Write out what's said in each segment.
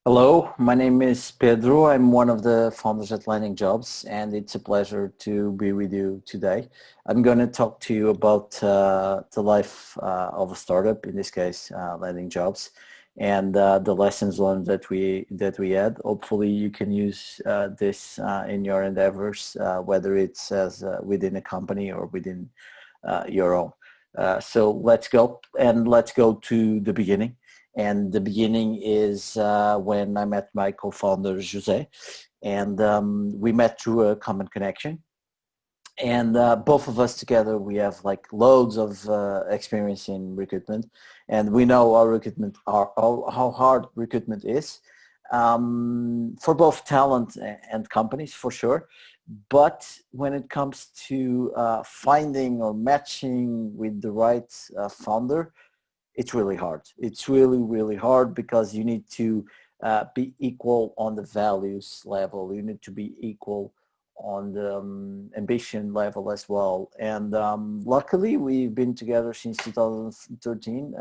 Hello, my name is Pedro. I'm one of the founders at Landing.Jobs, and it's a pleasure to be with you today. I'm going to talk to you about the life of a startup, in this case, Landing.Jobs, and the lessons learned that we had. Hopefully, you can use this in your endeavors, whether it's as within a company or within your own. So let's go, and let's go to the beginning. And the beginning is when I met my co-founder, Jose, and we met through a common connection. And both of us together, we have like loads of experience in recruitment, and we know how hard recruitment is for both talent and companies, for sure. But when it comes to finding or matching with the right founder, it's really hard. It's really, really hard because you need to be equal on the values level. You need to be equal on the ambition level as well. And luckily, we've been together since 2013,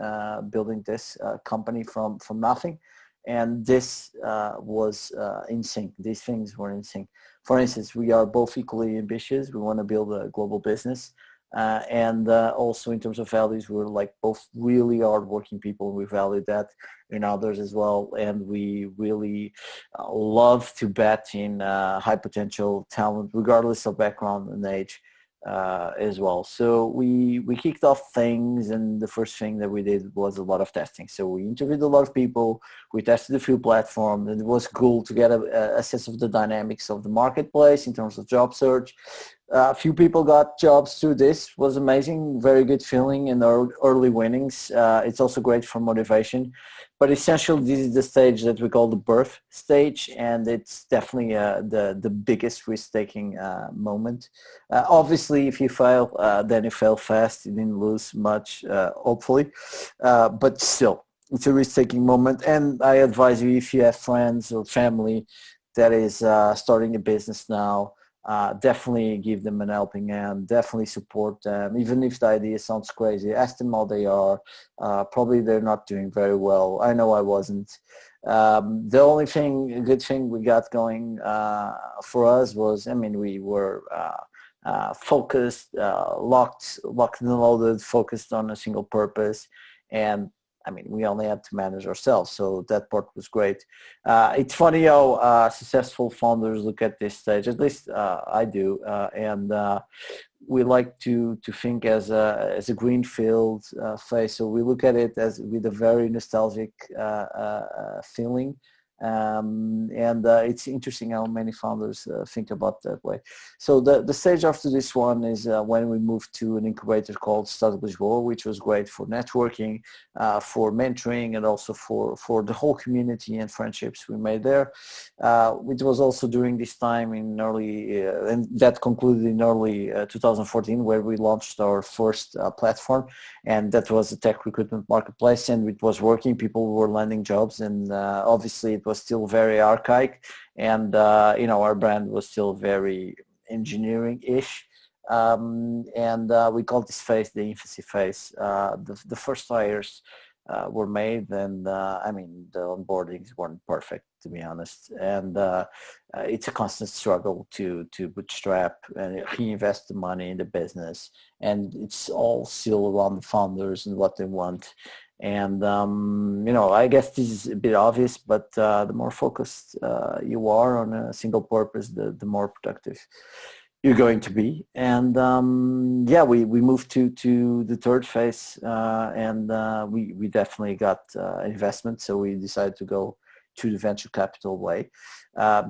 building this company from nothing. And this was in sync. These things were in sync. For instance, we are both equally ambitious. We want to build a global business. And also in terms of values, we're like both really hardworking people. We value that in others as well, and we really love to bet in high potential talent, regardless of background and age, as well. So we kicked off things, and the first thing that we did was a lot of testing. So we interviewed a lot of people. We tested a few platforms, and it was cool to get a sense of the dynamics of the marketplace in terms of job search. A few people got jobs through this. Was amazing, very good feeling and early winnings. It's also great for motivation. But essentially, this is the stage that we call the birth stage, and it's definitely the biggest risk-taking moment. Obviously, if you fail, then you fail fast. You didn't lose much, hopefully, but still, it's a risk-taking moment. And I advise you, if you have friends or family that is starting a business now, definitely give them an helping hand, definitely support them, even if the idea sounds crazy. Ask them how they are. Probably they're not doing very well. I know I wasn't. The only good thing we got going for us was, I mean, we were focused, locked and loaded, focused on a single purpose. And I mean, we only had to manage ourselves, so that part was great. It's funny how successful founders look at this stage. At least I do, and we like to think as a greenfield phase. So we look at it as with a very nostalgic feeling. And it's interesting how many founders think about that way. So the stage after this one is when we moved to an incubator called Toddlers, which was great for networking, for mentoring, and also for the whole community and friendships we made there. It was also during this time in early, and that concluded in early 2014, where we launched our first platform, and that was a tech recruitment marketplace, and it was working. People were landing jobs, and obviously it was still very archaic, and our brand was still very engineering-ish. And we called this phase the Infancy Phase. The first hires were made, and I mean, the onboardings weren't perfect, to be honest, and it's a constant struggle to bootstrap and reinvest the money in the business, and it's all still around the founders and what they want. And I guess this is a bit obvious, but the more focused you are on a single purpose, the more productive you're going to be. And we moved to the third phase, and we definitely got investment. So we decided to go to the venture capital way,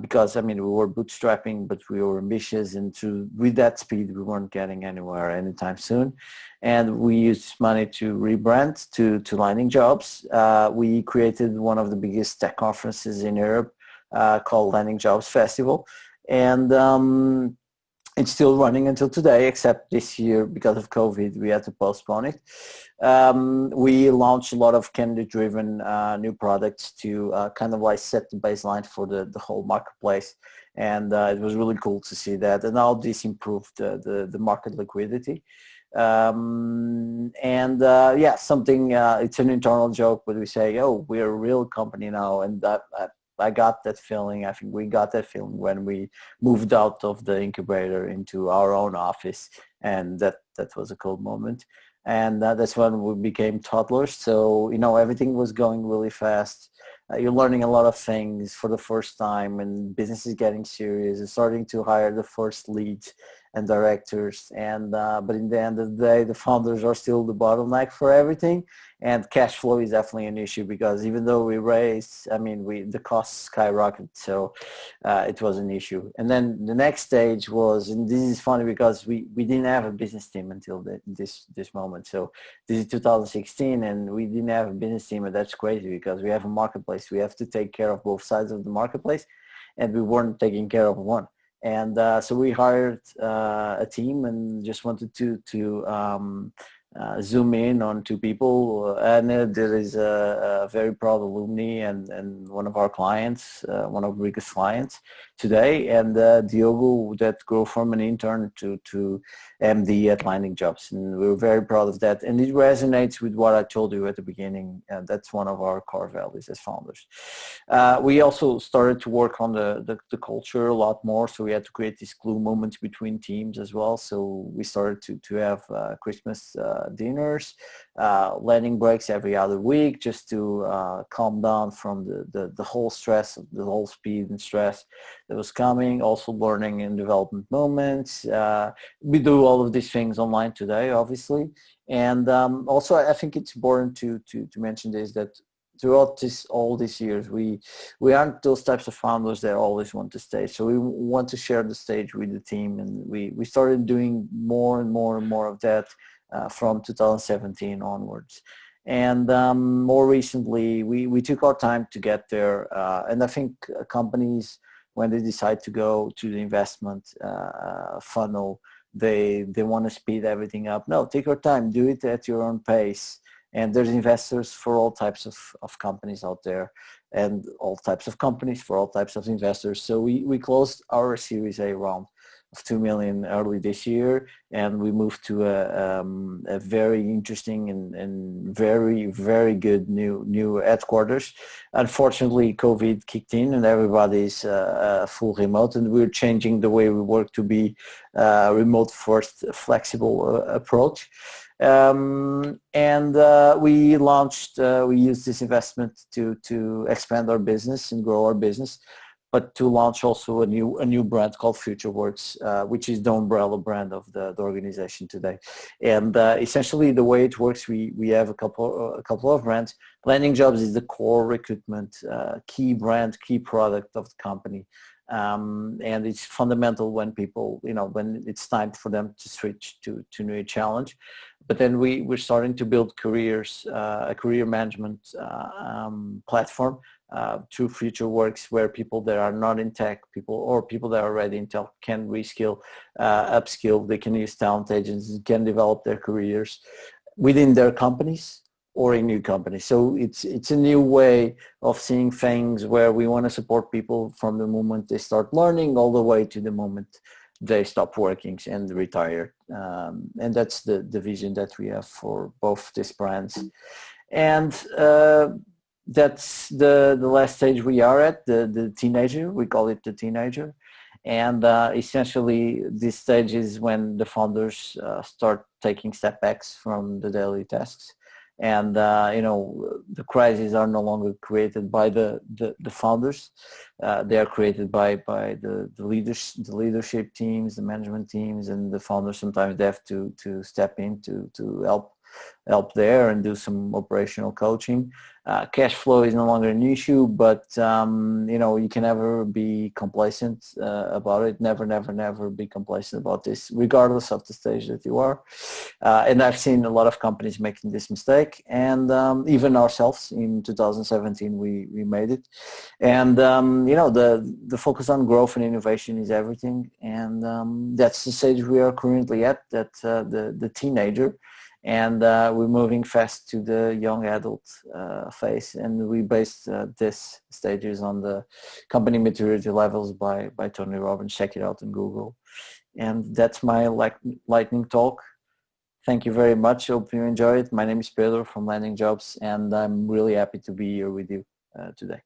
because I mean, we were bootstrapping, but we were ambitious, and with that speed, we weren't getting anywhere anytime soon. And we used money to rebrand to Landing.Jobs. We created one of the biggest tech conferences in Europe, called Landing.Jobs Festival, and it's still running until today, except this year, because of COVID, we had to postpone it. We launched a lot of candidate-driven new products to kind of like set the baseline for the whole marketplace. And it was really cool to see that. And now this improved the market liquidity. It's an internal joke, but we say, oh, we're a real company now. And I got that feeling. I think we got that feeling when we moved out of the incubator into our own office, and that was a cool moment. And that's when we became toddlers. So everything was going really fast. You're learning a lot of things for the first time, and business is getting serious and starting to hire the first leads and directors. And but in the end of the day, the founders are still the bottleneck for everything. And cash flow is definitely an issue, because even though we raised, the costs skyrocketed, so it was an issue. And then the next stage was, and this is funny because we didn't have a business team until this moment. So this is 2016, and we didn't have a business team, and that's crazy because we have a marketplace. We have to take care of both sides of the marketplace, and we weren't taking care of one. And so we hired a team and just wanted to zoom in on two people. And there is a very proud alumni and one of our clients, one of Rica's clients today, and Diogo, that grew from an intern to MD at Landing.Jobs. And we're very proud of that. And it resonates with what I told you at the beginning. That's one of our core values as founders. We also started to work on the culture a lot more. So we had to create these glue moments between teams as well. So we started to have Christmas dinners, landing breaks every other week, just to calm down from the whole stress, the whole speed and stress that was coming. Also learning and development moments. We do all of these things online today, obviously. And also I think it's important to mention this, that throughout all these years, we aren't those types of founders that always want to stay. So we want to share the stage with the team, and we started doing more and more and more of that from 2017 onwards. And more recently, we took our time to get there. And I think companies, when they decide to go to the investment funnel, they want to speed everything up. No, take your time, do it at your own pace. And there's investors for all types of companies out there, and all types of companies for all types of investors. So we closed our Series A round of 2 million early this year, and we moved to a very interesting and very, very good new headquarters. Unfortunately, COVID kicked in and everybody's full remote, and we're changing the way we work to be remote first, flexible approach. We launched, we used this investment to expand our business and grow our business, but to launch also a new brand called FutureWorks, which is the umbrella brand of the organization today. And essentially the way it works, we have a couple of brands. Landing.Jobs is the core recruitment key brand, key product of the company. And it's fundamental when people, when it's time for them to switch to new challenge. But then we're starting to build careers, a career management platform through FutureWorks, where people that are not in tech, people that are already in tech can reskill, upskill. They can use talent agencies, can develop their careers within their companies or in new companies. So it's a new way of seeing things, where we want to support people from the moment they start learning all the way to the moment they stop working and retire. And that's the vision that we have for both these brands. And that's the last stage we are at, the teenager. We call it the teenager. And essentially this stage is when the founders start taking step backs from the daily tasks. And the crises are no longer created by the founders. They are created by the leadership teams, the management teams, and the founders. Sometimes they have to step in to help there and do some operational coaching. Cash flow is no longer an issue, but you can never be complacent about it. Never be complacent about this, regardless of the stage that you are. And I've seen a lot of companies making this mistake, and even ourselves in 2017 we made it. And the focus on growth and innovation is everything, and that's the stage we are currently at. That's the teenager. And we're moving fast to the young adult phase, and we based this stages on the company maturity levels by Tony Robbins. Check it out on Google. And that's my lightning talk. Thank you very much. Hope you enjoy it. My name is Pedro from Landing.Jobs, and I'm really happy to be here with you today.